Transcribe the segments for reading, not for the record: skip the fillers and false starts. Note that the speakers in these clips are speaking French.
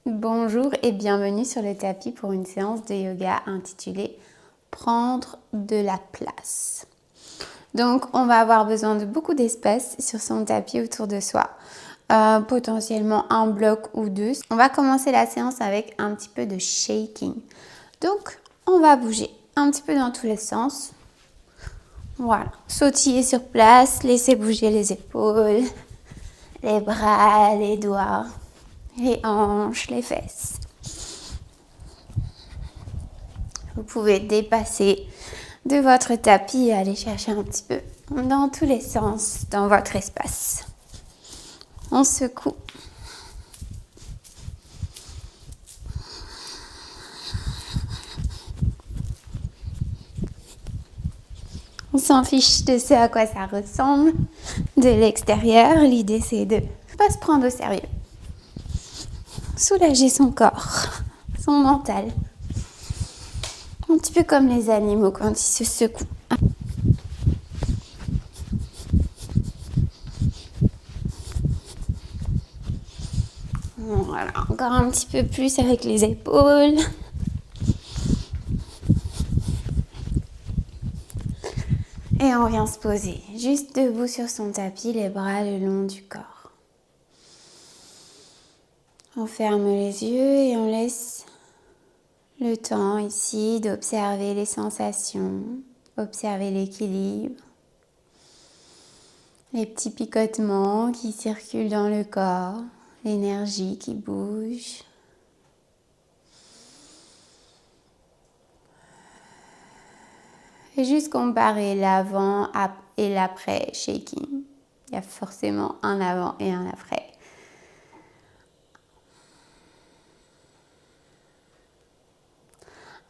Bonjour et bienvenue sur le tapis pour une séance de yoga intitulée Prendre de la place. Donc on va avoir besoin de beaucoup d'espace sur son tapis autour de soi, potentiellement un bloc ou deux. On va commencer la séance avec un petit peu de shaking. Donc on va bouger un petit peu dans tous les sens. Voilà, sautiller sur place, laisser bouger les épaules, les bras, les doigts, les hanches, les fesses. Vous pouvez dépasser de votre tapis et aller chercher un petit peu dans tous les sens dans votre espace. On secoue. On s'en fiche de ce à quoi ça ressemble de l'extérieur. L'idée, c'est de ne pas se prendre au sérieux. Soulager son corps, son mental. Un petit peu comme les animaux quand ils se secouent. Voilà, encore un petit peu plus avec les épaules. Et on vient se poser juste debout sur son tapis, les bras le long du corps. On ferme les yeux et on laisse le temps ici d'observer les sensations, observer l'équilibre, les petits picotements qui circulent dans le corps, l'énergie qui bouge. Et juste comparer l'avant et l'après shaking. Il y a forcément un avant et un après.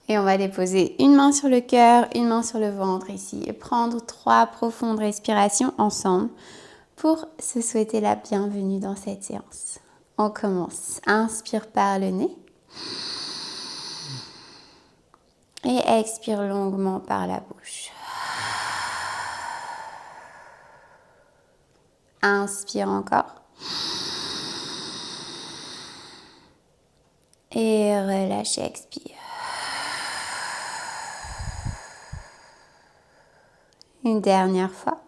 Et on va déposer une main sur le cœur, une main sur le ventre ici et prendre 3 profondes respirations ensemble pour se souhaiter la bienvenue dans cette séance. On commence. Inspire par le nez et expire longuement par la bouche. Inspire encore. Et relâche, expire. Une dernière fois.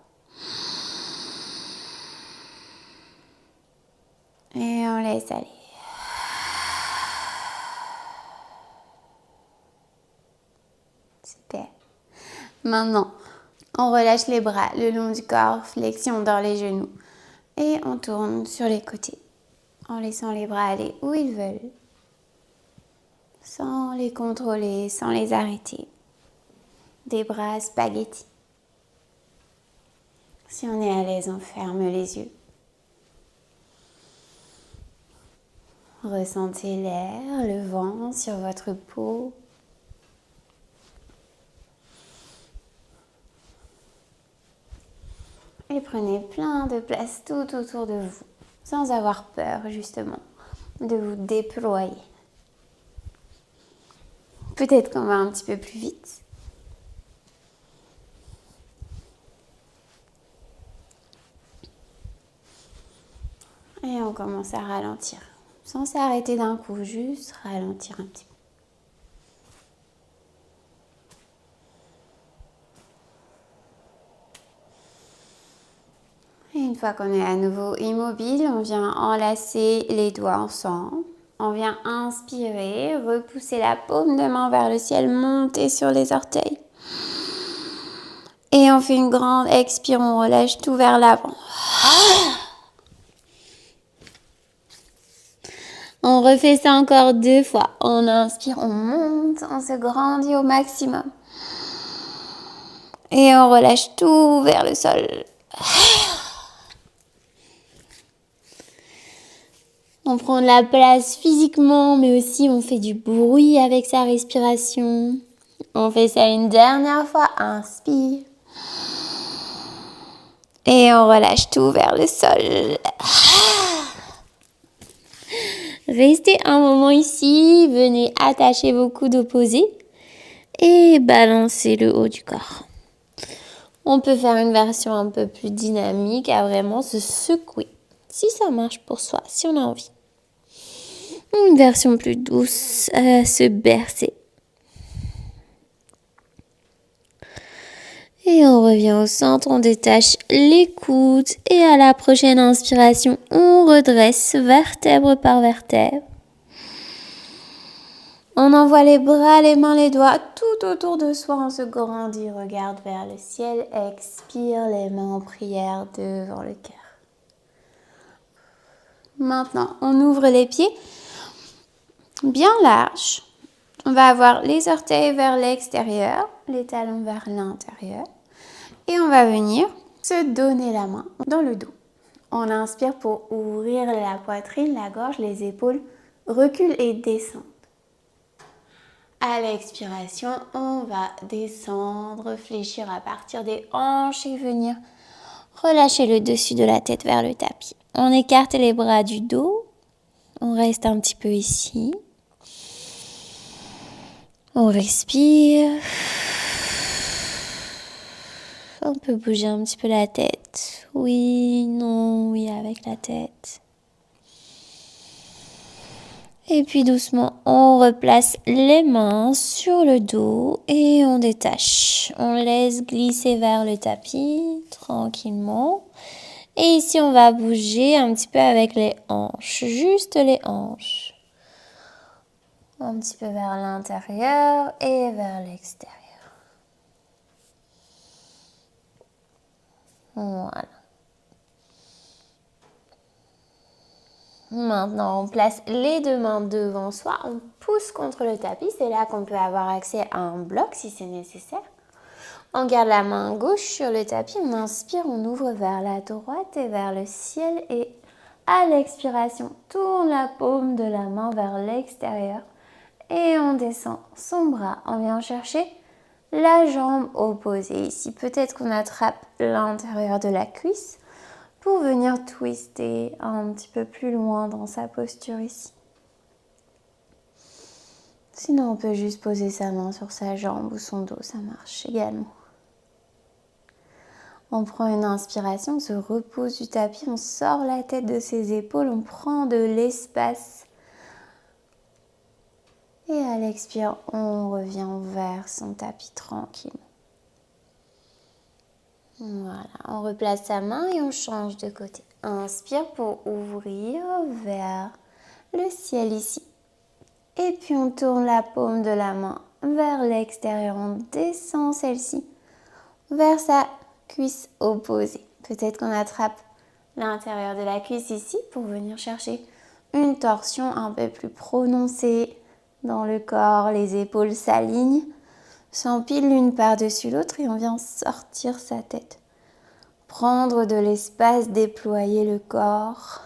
Et on laisse aller. Super. Maintenant, on relâche les bras le long du corps, flexion dans les genoux. Et on tourne sur les côtés, en laissant les bras aller où ils veulent, sans les contrôler, sans les arrêter. Des bras spaghettis. Si on est à l'aise, on ferme les yeux. Ressentez l'air, le vent sur votre peau. Et prenez plein de place tout autour de vous, sans avoir peur justement de vous déployer. Peut-être qu'on va un petit peu plus vite. Et on commence à ralentir, sans s'arrêter d'un coup, juste ralentir un petit peu. Et une fois qu'on est à nouveau immobile, on vient enlacer les doigts ensemble. On vient inspirer, repousser la paume de main vers le ciel, monter sur les orteils. Et on fait une grande expire, on relâche tout vers l'avant. On refait ça encore 2 fois. On inspire, on monte, on se grandit au maximum. Et on relâche tout vers le sol. On prend de la place physiquement, mais aussi on fait du bruit avec sa respiration. On fait ça une dernière fois. Inspire. Et on relâche tout vers le sol. Restez un moment ici. Venez attacher vos coudes opposés et balancez le haut du corps. On peut faire une version un peu plus dynamique à vraiment se secouer. Si ça marche pour soi, si on a envie. Une version plus douce, se bercer. Et on revient au centre, on détache les coudes et à la prochaine inspiration, on redresse vertèbre par vertèbre. On envoie les bras, les mains, les doigts tout autour de soi, on se grandit, regarde vers le ciel, expire les mains en prière devant le cœur. Maintenant, on ouvre les pieds bien larges. On va avoir les orteils vers l'extérieur, les talons vers l'intérieur. Et on va venir se donner la main dans le dos. On inspire pour ouvrir la poitrine, la gorge, les épaules, recule et descendre. À l'expiration, on va descendre, fléchir à partir des hanches et venir relâcher le dessus de la tête vers le tapis. On écarte les bras du dos. On reste un petit peu ici. On respire. On peut bouger un petit peu la tête. Oui, non, oui avec la tête. Et puis doucement, on replace les mains sur le dos et on détache. On laisse glisser vers le tapis tranquillement. Et ici, on va bouger un petit peu avec les hanches, juste les hanches. Un petit peu vers l'intérieur et vers l'extérieur. Voilà. Maintenant, on place les deux mains devant soi, on pousse contre le tapis. C'est là qu'on peut avoir accès à un bloc si c'est nécessaire. On garde la main gauche sur le tapis, on inspire, on ouvre vers la droite et vers le ciel. Et à l'expiration, tourne la paume de la main vers l'extérieur. Et on descend son bras, on vient chercher la jambe opposée. Ici, peut-être qu'on attrape l'intérieur de la cuisse pour venir twister un petit peu plus loin dans sa posture ici. Sinon, on peut juste poser sa main sur sa jambe ou son dos, ça marche également. On prend une inspiration, on se repose du tapis, on sort la tête de ses épaules, on prend de l'espace. Et à l'expire, on revient vers son tapis tranquillement. Voilà, on replace sa main et on change de côté. Inspire pour ouvrir vers le ciel ici. Et puis on tourne la paume de la main vers l'extérieur. On descend celle-ci vers sa cuisse opposée. Peut-être qu'on attrape l'intérieur de la cuisse ici pour venir chercher une torsion un peu plus prononcée dans le corps. Les épaules s'alignent, s'empilent l'une par-dessus l'autre et on vient sortir sa tête. Prendre de l'espace, déployer le corps.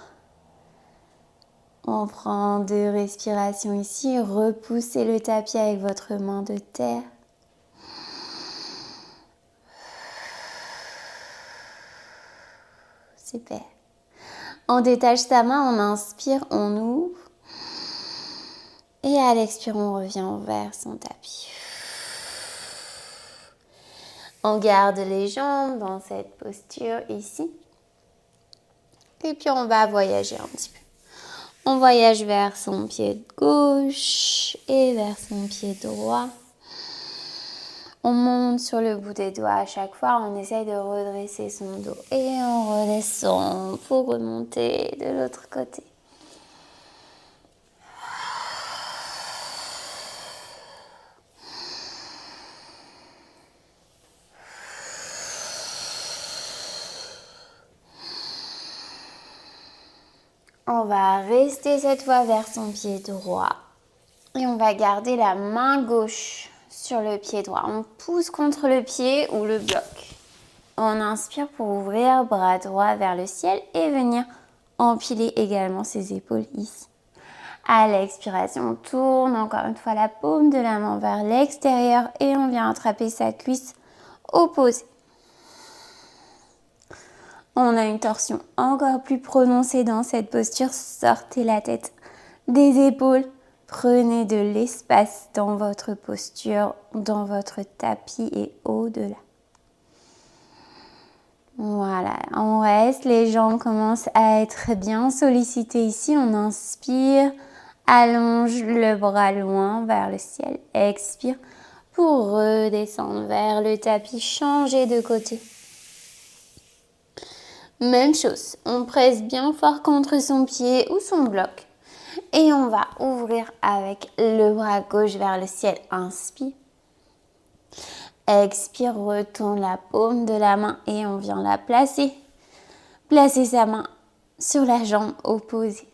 On prend 2 respirations ici, repoussez le tapis avec votre main de terre. Super. On détache sa main, on inspire, on ouvre. Et à l'expire, on revient vers son tapis. On garde les jambes dans cette posture ici. Et puis on va voyager un petit peu. On voyage vers son pied gauche et vers son pied droit. On monte sur le bout des doigts à chaque fois. On essaye de redresser son dos. Et on redescend pour remonter de l'autre côté. On va rester cette fois vers son pied droit. Et on va garder la main gauche sur le pied droit. On pousse contre le pied ou le bloc. On inspire pour ouvrir, bras droit vers le ciel et venir empiler également ses épaules ici. À l'expiration, on tourne encore une fois la paume de la main vers l'extérieur et on vient attraper sa cuisse opposée. On a une torsion encore plus prononcée dans cette posture. Sortez la tête des épaules. Prenez de l'espace dans votre posture, dans votre tapis et au-delà. Voilà, on reste. Les jambes commencent à être bien sollicitées ici. On inspire Allonge le bras loin vers le ciel. Expire pour redescendre vers le tapis. Changer de côté. Même chose. On presse bien fort contre son pied ou son bloc. Et on va ouvrir avec le bras gauche vers le ciel. Inspire. Expire, retourne la paume de la main et on vient la placer. Placer sa main sur la jambe opposée.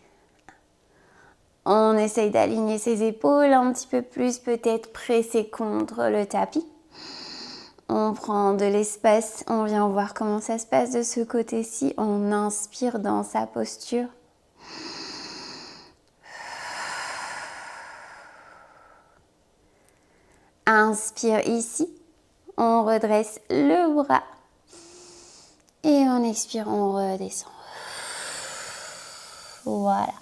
On essaye d'aligner ses épaules un petit peu plus, peut-être presser contre le tapis. On prend de l'espace, on vient voir comment ça se passe de ce côté-ci. On inspire dans sa posture. Inspire ici. On redresse le bras. Et on expire, on redescend. Voilà.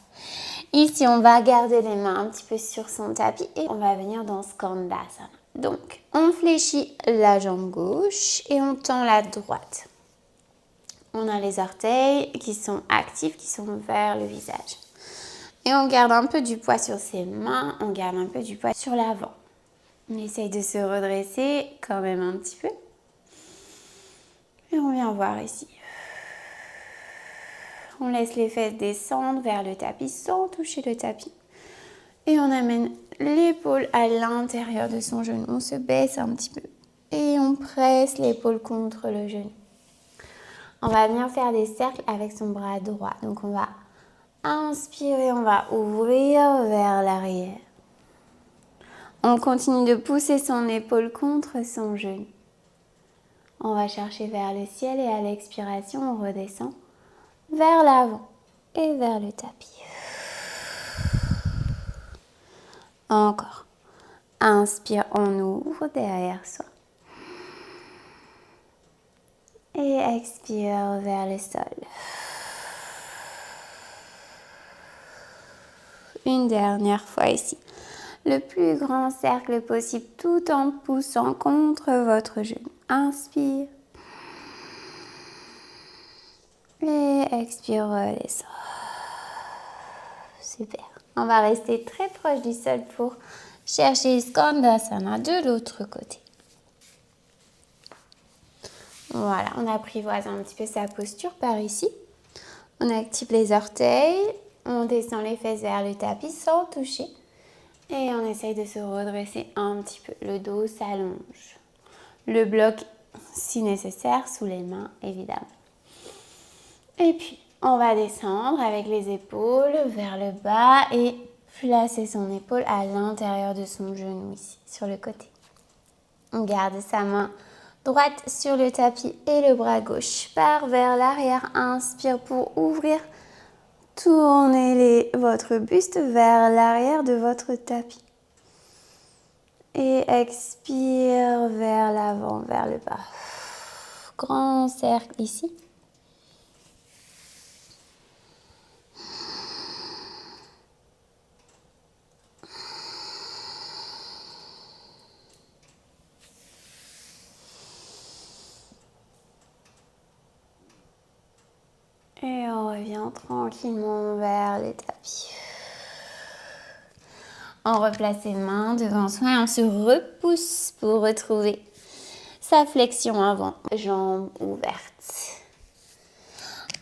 Ici, on va garder les mains un petit peu sur son tapis et on va venir dans Skandasana. Donc, on fléchit la jambe gauche et on tend la droite. On a les orteils qui sont actifs, qui sont vers le visage. Et on garde un peu du poids sur ses mains, on garde un peu du poids sur l'avant. On essaye de se redresser quand même un petit peu. Et on vient voir ici. On laisse les fesses descendre vers le tapis sans toucher le tapis. Et on amène l'épaule à l'intérieur de son genou. On se baisse un petit peu. Et on presse l'épaule contre le genou. On va venir faire des cercles avec son bras droit. Donc on va inspirer, on va ouvrir vers l'arrière. On continue de pousser son épaule contre son genou. On va chercher vers le ciel et à l'expiration, on redescend vers l'avant et vers le tapis. Encore. Inspire, on ouvre derrière soi. Et expire vers le sol. Une dernière fois ici. Le plus grand cercle possible tout en poussant contre votre genou. Inspire. Et expire, redescend. Super. On va rester très proche du sol pour chercher Skandasana de l'autre côté. Voilà, on apprivoise un petit peu sa posture par ici. On active les orteils, on descend les fesses vers le tapis sans toucher. Et on essaye de se redresser un petit peu. Le dos s'allonge. Le bloc, si nécessaire, sous les mains, évidemment. Et puis, on va descendre avec les épaules vers le bas et placer son épaule à l'intérieur de son genou ici, sur le côté. On garde sa main droite sur le tapis et le bras gauche part vers l'arrière. Inspire pour ouvrir. Tournez votre buste vers l'arrière de votre tapis. Et expire vers l'avant, vers le bas. Grand cercle ici. Et on revient tranquillement vers les tapis. On replace les mains devant soi et on se repousse pour retrouver sa flexion avant, jambes ouvertes.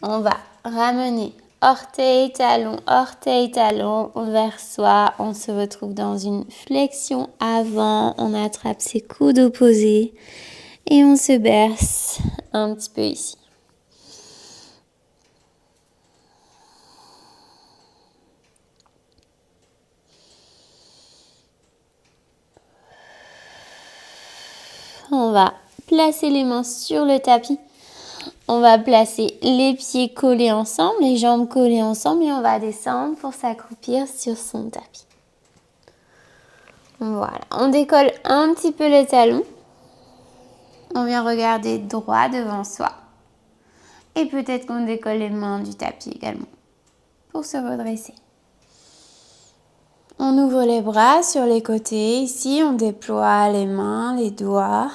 On va ramener orteil, talon vers soi. On se retrouve dans une flexion avant. On attrape ses coudes opposés et on se berce un petit peu ici. On va placer les mains sur le tapis. On va placer les pieds collés ensemble, les jambes collées ensemble et on va descendre pour s'accroupir sur son tapis. Voilà, on décolle un petit peu le talon. On vient regarder droit devant soi. Et peut-être qu'on décolle les mains du tapis également pour se redresser. On ouvre les bras sur les côtés. Ici, on déploie les mains, les doigts.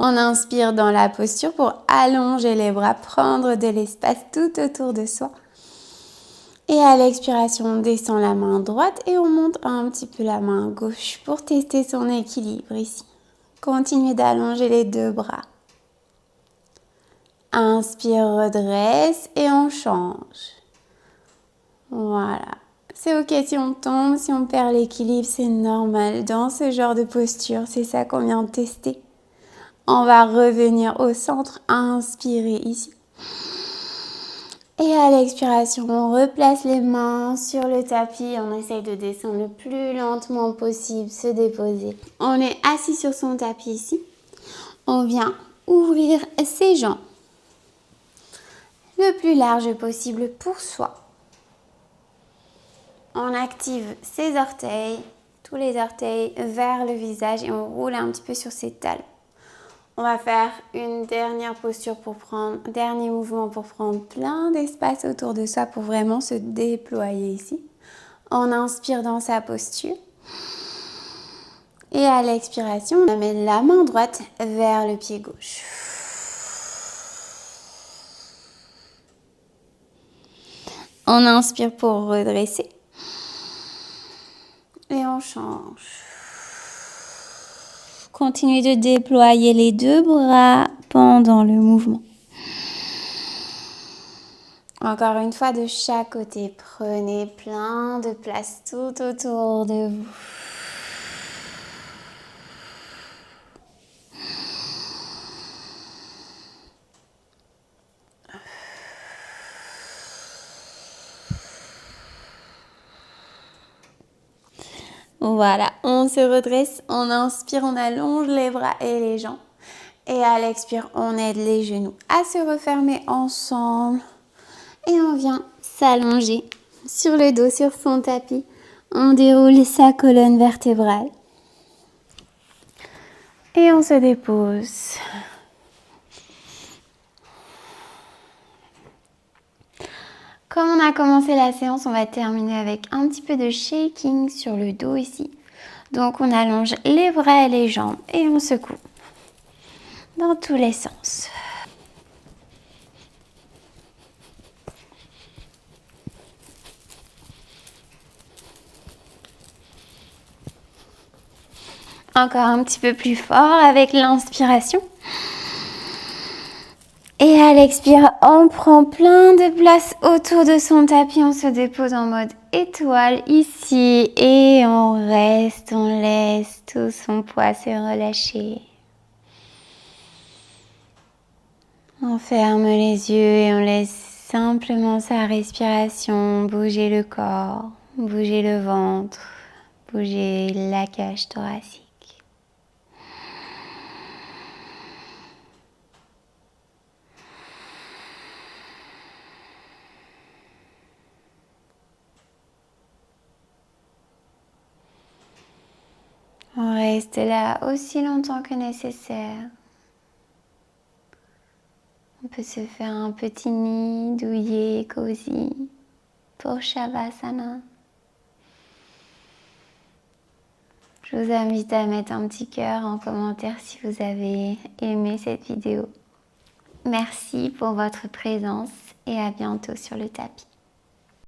On inspire dans la posture pour allonger les bras, prendre de l'espace tout autour de soi. Et à l'expiration, on descend la main droite et on monte un petit peu la main gauche pour tester son équilibre ici. Continuez d'allonger les deux bras. Inspire, redresse et on change. Voilà. C'est ok si on tombe, si on perd l'équilibre, c'est normal. Dans ce genre de posture, c'est ça qu'on vient de tester. On va revenir au centre, inspirer ici. Et à l'expiration, on replace les mains sur le tapis. On essaye de descendre le plus lentement possible, se déposer. On est assis sur son tapis ici. On vient ouvrir ses jambes le plus large possible pour soi. On active ses orteils, tous les orteils vers le visage et on roule un petit peu sur ses talons. On va faire une dernière posture dernier mouvement pour prendre plein d'espace autour de soi pour vraiment se déployer ici. On inspire dans sa posture. Et à l'expiration, on amène la main droite vers le pied gauche. On inspire pour redresser. Et on change. Continuez de déployer les deux bras pendant le mouvement. Encore une fois, de chaque côté, prenez plein de place tout autour de vous. Voilà, on se redresse, on inspire, on allonge les bras et les jambes. Et à l'expire, on aide les genoux à se refermer ensemble. Et on vient s'allonger sur le dos, sur son tapis. On déroule sa colonne vertébrale. Et on se dépose. Comme on a commencé la séance, on va terminer avec un petit peu de shaking sur le dos ici. Donc on allonge les bras et les jambes et on secoue dans tous les sens. Encore un petit peu plus fort avec l'inspiration. Et à l'expire, on prend plein de place autour de son tapis. On se dépose en mode étoile ici. Et on reste, on laisse tout son poids se relâcher. On ferme les yeux et on laisse simplement sa respiration bouger le corps, bouger le ventre, bouger la cage thoracique. On reste là aussi longtemps que nécessaire. On peut se faire un petit nid douillet, cosy pour Shavasana. Je vous invite à mettre un petit cœur en commentaire si vous avez aimé cette vidéo. Merci pour votre présence et à bientôt sur le tapis.